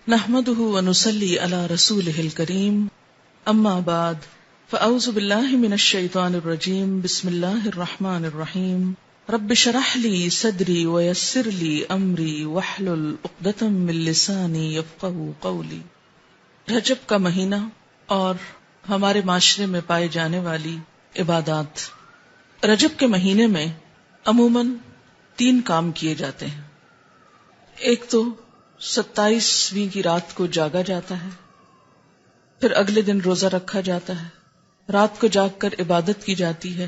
نحمده ونصلي على رسوله الكريم اما بعد فاعوذ بالله من الشيطان الرجيم بسم الله الرحمن الرحيم رب اشرح لي صدري ويسر لي امري واحلل عقدة من لساني يفقهوا قولي۔ رجب کا مہینہ اور ہمارے معاشرے میں پائے جانے والی عبادات۔ رجب کے مہینے میں عموماً 3 کام کیے جاتے ہیں۔ ایک تو 27ویں کی رات کو جاگا جاتا ہے، پھر اگلے دن روزہ رکھا جاتا ہے، رات کو جاگ کر عبادت کی جاتی ہے،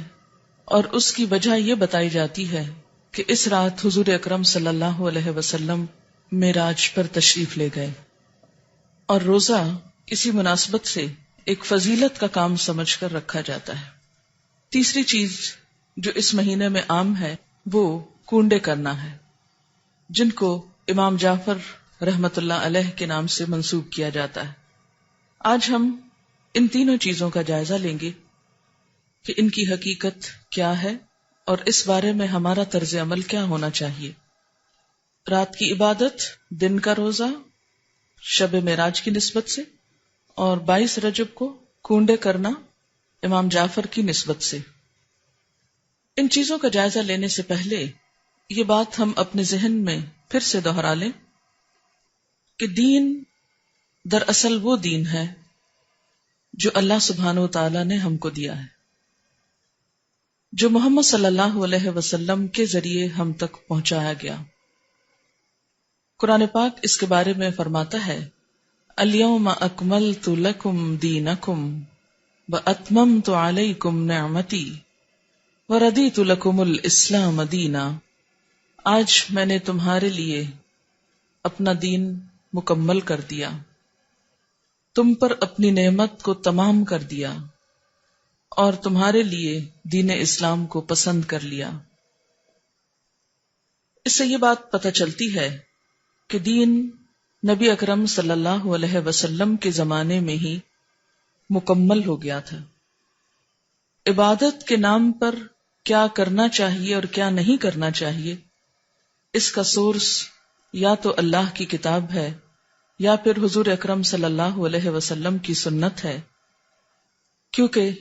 اور اس کی وجہ یہ بتائی جاتی ہے کہ اس رات حضور اکرم صلی اللہ علیہ وسلم معراج پر تشریف لے گئے، اور روزہ اسی مناسبت سے ایک فضیلت کا کام سمجھ کر رکھا جاتا ہے۔ تیسری چیز جو اس مہینے میں عام ہے وہ کونڈے کرنا ہے، جن کو امام جعفر رحمت اللہ علیہ کے نام سے منسوب کیا جاتا ہے۔ آج ہم ان تینوں چیزوں کا جائزہ لیں گے کہ ان کی حقیقت کیا ہے اور اس بارے میں ہمارا طرز عمل کیا ہونا چاہیے۔ رات کی عبادت، دن کا روزہ شب معراج کی نسبت سے، اور 22 رجب کو کونڈے کرنا امام جعفر کی نسبت سے۔ ان چیزوں کا جائزہ لینے سے پہلے یہ بات ہم اپنے ذہن میں پھر سے دوہرا لیں کہ دین دراصل وہ دین ہے جو اللہ سبحانہ و تعالی نے ہم کو دیا ہے، جو محمد صلی اللہ علیہ وسلم کے ذریعے ہم تک پہنچایا گیا۔ قرآن پاک اس کے بارے میں فرماتا ہے، الیوم اکملت لکم دینکم واتممت علیکم نعمتی وردیت لکم الاسلام دینا۔ آج میں نے تمہارے لیے اپنا دین مکمل کر دیا، تم پر اپنی نعمت کو تمام کر دیا، اور تمہارے لیے دین اسلام کو پسند کر لیا۔ اس سے یہ بات پتہ چلتی ہے کہ دین نبی اکرم صلی اللہ علیہ وسلم کے زمانے میں ہی مکمل ہو گیا تھا۔ عبادت کے نام پر کیا کرنا چاہیے اور کیا نہیں کرنا چاہیے، اس کا سورس یا تو اللہ کی کتاب ہے یا پھر حضور اکرم صلی اللہ علیہ وسلم کی سنت ہے، کیونکہ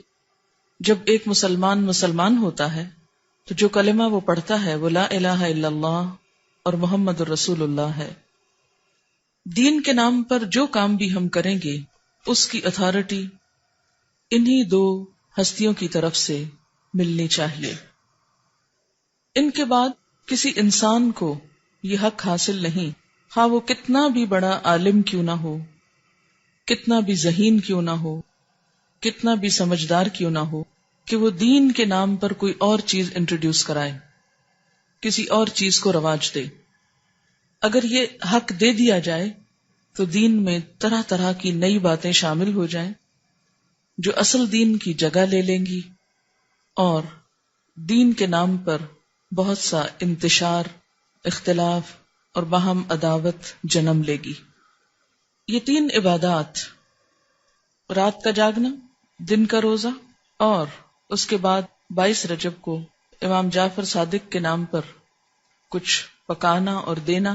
جب ایک مسلمان ہوتا ہے تو جو کلمہ وہ پڑھتا ہے وہ لا الہ الا اللہ اور محمد الرسول اللہ ہے۔ دین کے نام پر جو کام بھی ہم کریں گے اس کی اتھارٹی انہی 2 ہستیوں کی طرف سے ملنی چاہیے۔ ان کے بعد کسی انسان کو یہ حق حاصل نہیں، خواہ وہ کتنا بھی بڑا عالم کیوں نہ ہو، کتنا بھی ذہین کیوں نہ ہو، کتنا بھی سمجھدار کیوں نہ ہو، کہ وہ دین کے نام پر کوئی اور چیز انٹروڈیوس کرائے، کسی اور چیز کو رواج دے۔ اگر یہ حق دے دیا جائے تو دین میں طرح طرح کی نئی باتیں شامل ہو جائیں جو اصل دین کی جگہ لے لیں گی، اور دین کے نام پر بہت سا انتشار، اختلاف اور باہم عداوت جنم لے گی۔ یہ 3 عبادات، رات کا جاگنا، دن کا روزہ، اور اس کے بعد 22 رجب کو امام جعفر صادق کے نام پر کچھ پکانا اور دینا،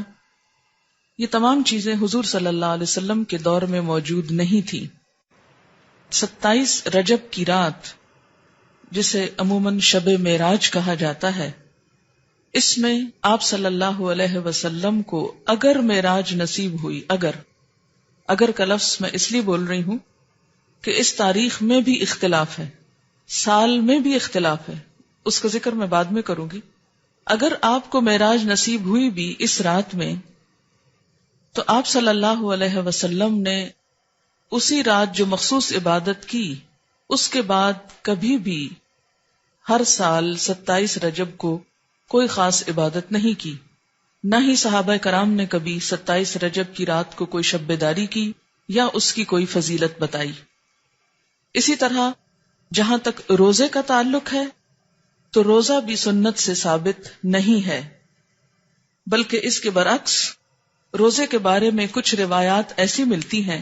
یہ تمام چیزیں حضور صلی اللہ علیہ وسلم کے دور میں موجود نہیں تھی۔ 27 رجب کی رات، جسے عموماً شب معراج کہا جاتا ہے، اس میں آپ صلی اللہ علیہ وسلم کو اگر معراج نصیب ہوئی، اگر کا لفظ میں اس لیے بول رہی ہوں کہ اس تاریخ میں بھی اختلاف ہے، سال میں بھی اختلاف ہے، اس کا ذکر میں بعد میں کروں گی۔ اگر آپ کو معراج نصیب ہوئی بھی اس رات میں، تو آپ صلی اللہ علیہ وسلم نے اسی رات جو مخصوص عبادت کی، اس کے بعد کبھی بھی ہر سال 27 رجب کو کوئی خاص عبادت نہیں کی، نہ ہی صحابہ کرام نے کبھی 27 رجب کی رات کو کوئی شب بیداری کی یا اس کی کوئی فضیلت بتائی۔ اسی طرح جہاں تک روزے کا تعلق ہے تو روزہ بھی سنت سے ثابت نہیں ہے، بلکہ اس کے برعکس روزے کے بارے میں کچھ روایات ایسی ملتی ہیں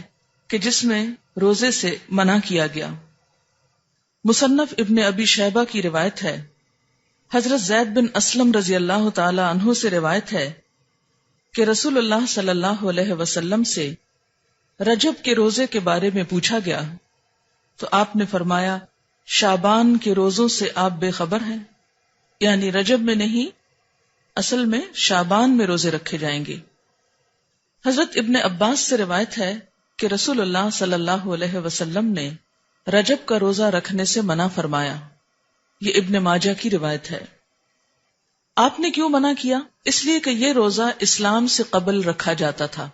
کہ جس میں روزے سے منع کیا گیا۔ مصنف ابن ابی شیبہ کی روایت ہے، حضرت زید بن اسلم رضی اللہ تعالی عنہ سے روایت ہے کہ رسول اللہ صلی اللہ علیہ وسلم سے رجب کے روزے کے بارے میں پوچھا گیا تو آپ نے فرمایا شعبان کے روزوں سے آپ بے خبر ہیں، یعنی رجب میں نہیں، اصل میں شعبان میں روزے رکھے جائیں گے۔ حضرت ابن عباس سے روایت ہے کہ رسول اللہ صلی اللہ علیہ وسلم نے رجب کا روزہ رکھنے سے منع فرمایا، یہ ابن ماجہ کی روایت ہے۔ آپ نے کیوں منع کیا؟ اس لیے کہ یہ روزہ اسلام سے قبل رکھا جاتا تھا۔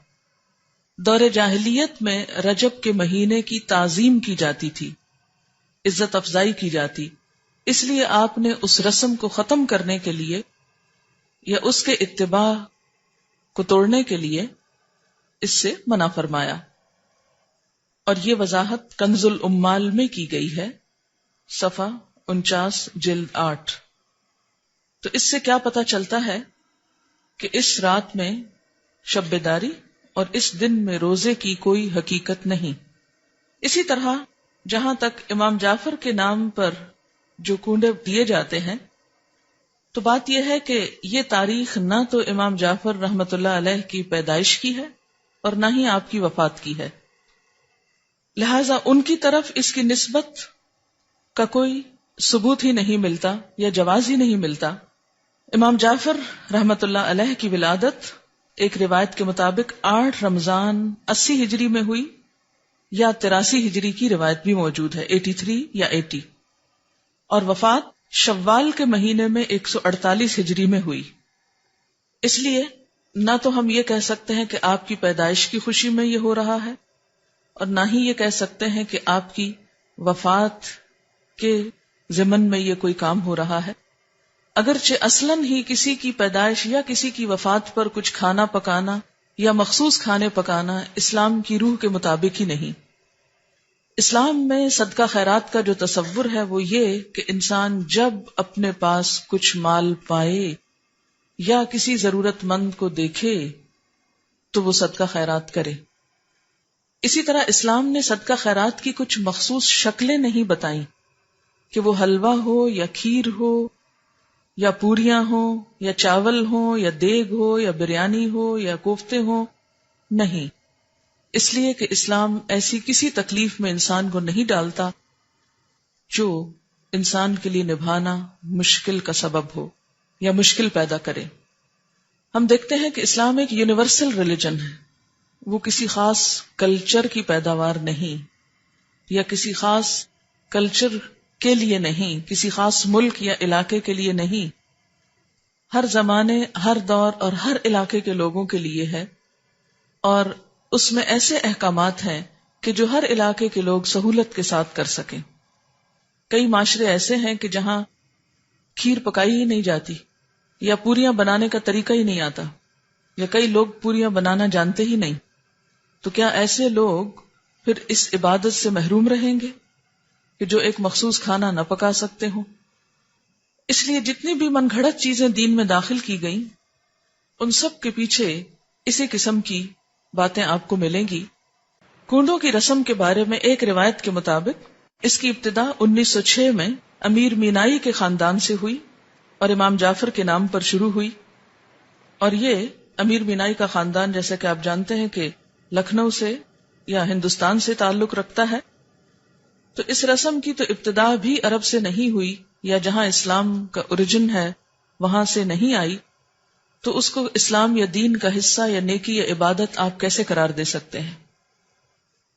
دور جاہلیت میں رجب کے مہینے کی تعظیم کی جاتی تھی، عزت افزائی کی جاتی، اس لیے آپ نے اس رسم کو ختم کرنے کے لیے یا اس کے اتباع کو توڑنے کے لیے اس سے منع فرمایا، اور یہ وضاحت کنز الامال میں کی گئی ہے، صفحہ 49 جلد 8۔ تو اس سے کیا پتہ چلتا ہے کہ اس رات میں شب بیداری اور اس دن میں روزے کی کوئی حقیقت نہیں۔ اسی طرح جہاں تک امام جعفر کے نام پر جو کنڈے دیے جاتے ہیں، تو بات یہ ہے کہ یہ تاریخ نہ تو امام جعفر رحمت اللہ علیہ کی پیدائش کی ہے اور نہ ہی آپ کی وفات کی ہے، لہذا ان کی طرف اس کی نسبت کا کوئی ثبوت ہی نہیں ملتا یا جواز ہی نہیں ملتا۔ امام جعفر رحمت اللہ علیہ کی ولادت ایک روایت کے مطابق 8 رمضان 80 ہجری میں ہوئی، یا 83 ہجری کی روایت بھی موجود ہے 83 یا 80، اور وفات شوال کے مہینے میں 148 ہجری میں ہوئی۔ اس لیے نہ تو ہم یہ کہہ سکتے ہیں کہ آپ کی پیدائش کی خوشی میں یہ ہو رہا ہے، اور نہ ہی یہ کہہ سکتے ہیں کہ آپ کی وفات کے ضمن میں یہ کوئی کام ہو رہا ہے، اگرچہ اصلاً ہی کسی کی پیدائش یا کسی کی وفات پر کچھ کھانا پکانا یا مخصوص کھانے پکانا اسلام کی روح کے مطابق ہی نہیں۔ اسلام میں صدقہ خیرات کا جو تصور ہے وہ یہ کہ انسان جب اپنے پاس کچھ مال پائے یا کسی ضرورت مند کو دیکھے تو وہ صدقہ خیرات کرے۔ اسی طرح اسلام نے صدقہ خیرات کی کچھ مخصوص شکلیں نہیں بتائیں کہ وہ حلوہ ہو یا کھیر ہو یا پوریاں ہوں یا چاول ہوں یا دیگ ہو یا بریانی ہو یا کوفتے ہوں، نہیں، اس لیے کہ اسلام ایسی کسی تکلیف میں انسان کو نہیں ڈالتا جو انسان کے لیے نبھانا مشکل کا سبب ہو یا مشکل پیدا کرے۔ ہم دیکھتے ہیں کہ اسلام ایک یونیورسل ریلیجن ہے، وہ کسی خاص کلچر کی پیداوار نہیں، یا کسی خاص کلچر کے لیے نہیں، کسی خاص ملک یا علاقے کے لیے نہیں، ہر زمانے، ہر دور اور ہر علاقے کے لوگوں کے لیے ہے، اور اس میں ایسے احکامات ہیں کہ جو ہر علاقے کے لوگ سہولت کے ساتھ کر سکیں۔ کئی معاشرے ایسے ہیں کہ جہاں کھیر پکائی ہی نہیں جاتی، یا پوریاں بنانے کا طریقہ ہی نہیں آتا، یا کئی لوگ پوریاں بنانا جانتے ہی نہیں، تو کیا ایسے لوگ پھر اس عبادت سے محروم رہیں گے کہ جو ایک مخصوص کھانا نہ پکا سکتے ہوں؟ اس لیے جتنی بھی من گھڑت چیزیں دین میں داخل کی گئیں، ان سب کے پیچھے اسی قسم کی باتیں آپ کو ملیں گی۔ کنڈوں کی رسم کے بارے میں ایک روایت کے مطابق اس کی ابتدا 1906 میں امیر مینائی کے خاندان سے ہوئی اور امام جعفر کے نام پر شروع ہوئی، اور یہ امیر مینائی کا خاندان جیسا کہ آپ جانتے ہیں کہ لکھنؤ سے یا ہندوستان سے تعلق رکھتا ہے، تو اس رسم کی تو ابتدا بھی عرب سے نہیں ہوئی، یا جہاں اسلام کا اوریجن ہے وہاں سے نہیں آئی، تو اس کو اسلام یا دین کا حصہ یا نیکی یا عبادت آپ کیسے قرار دے سکتے ہیں؟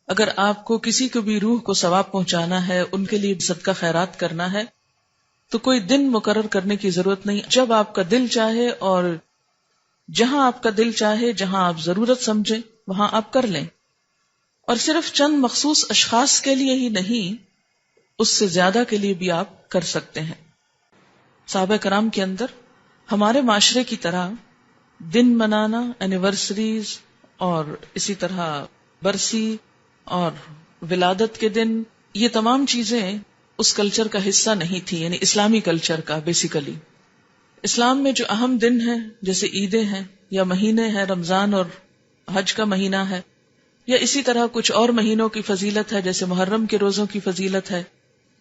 اگر آپ کو کسی کو بھی روح کو ثواب پہنچانا ہے، ان کے لیے صدقہ خیرات کرنا ہے، تو کوئی دن مقرر کرنے کی ضرورت نہیں، جب آپ کا دل چاہے اور جہاں آپ کا دل چاہے، جہاں آپ ضرورت سمجھیں وہاں آپ کر لیں، اور صرف چند مخصوص اشخاص کے لیے ہی نہیں، اس سے زیادہ کے لیے بھی آپ کر سکتے ہیں۔ صحابہ کرام کے اندر ہمارے معاشرے کی طرح دن منانا، اینیورسریز اور اسی طرح برسی اور ولادت کے دن، یہ تمام چیزیں اس کلچر کا حصہ نہیں تھی، یعنی اسلامی کلچر کا بیسیکلی۔ اسلام میں جو اہم دن ہیں جیسے عیدیں ہیں یا مہینے ہیں، رمضان اور حج کا مہینہ ہے، یا اسی طرح کچھ اور مہینوں کی فضیلت ہے جیسے محرم کے روزوں کی فضیلت ہے،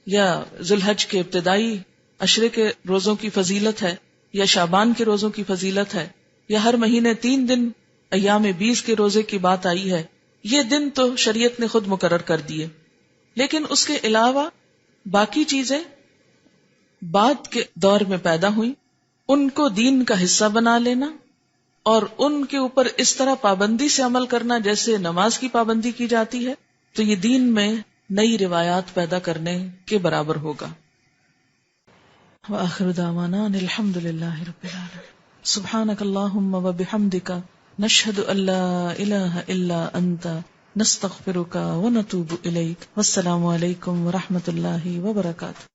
یا ذوالحج کے ابتدائی عشرے کے روزوں کی فضیلت ہے، یا شعبان کے روزوں کی فضیلت ہے، یا ہر مہینے 3 دن ایام 20 کے روزے کی بات آئی ہے، یہ دن تو شریعت نے خود مقرر کر دیے، لیکن اس کے علاوہ باقی چیزیں بعد کے دور میں پیدا ہوئیں، ان کو دین کا حصہ بنا لینا اور ان کے اوپر اس طرح پابندی سے عمل کرنا جیسے نماز کی پابندی کی جاتی ہے، تو یہ دین میں نئی روایات پیدا کرنے کے برابر ہوگا۔ وآخر دعوانا ان الحمد للہ رب العالمین۔ سبحانک اللہم وبحمدک نشہد ان لا الہ الا انت نستغفرک ونتوب الیک۔ والسلام علیکم ورحمۃ اللہ وبرکاتہ۔